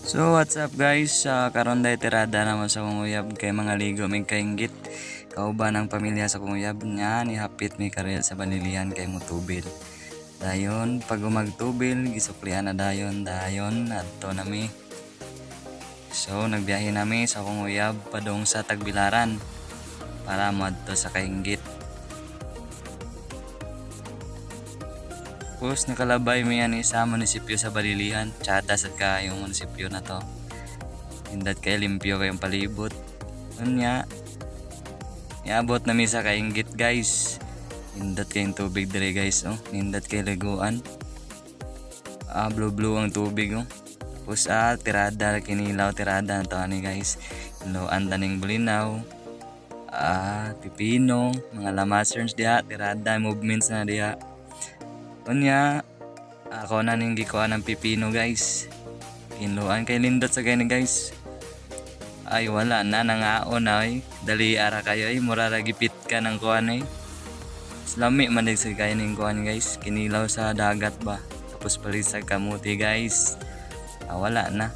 So what's up guys, karon day tirada naman sa kong uyab kay mga ligo may kainggit. Kauban ang pamilya sa kong uyab nga ni hapit may karya sa balilihan kay motubil. Dayon pag umagtubil gisuklian na dayon adto nami. So nagbiyahe nami sa kong uyab padung sa Tagbilaran para moadto sa kainggit. Tapos nakalabay mo yan sa munisipyo sa Balilihan. Tsada sad ka yung munisipyo na to. Hindat kay limpyo kayong palibot. Unya, iabot na sa kainggit guys. Hindat kayong tubig dire guys. Oh. Hindat kay laguan. Blue ang tubig. Oh. Tapos tirada, kinilaw tirada na to ani guys. Inuan taning bulinaw. Pipino, mga lamasers diha. Tirada, movements na diha. Unya, ako na ning gikuha ng pipino guys. Kinluan kay lindot sa gani guys. Ay wala na nangaon ay. Dali ara kayo ay mura ra gipit ka ng kuan ay. Slami man dig sa kay ning kuan guys. Kinilaw sa dagat ba. Tapos palisag kamuti guys. Wala na.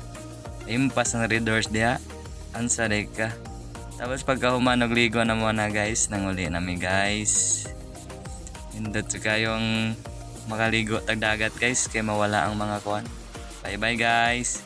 Impas ng red doors diha. Ansa day ka. Tapos pagka humanog ligo na muna guys. Nanguli nami guys. Lindot sa kayong makaligo tag dagat guys kay mawala ang mga kuan. Bye bye guys.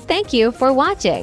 Thank you for watching.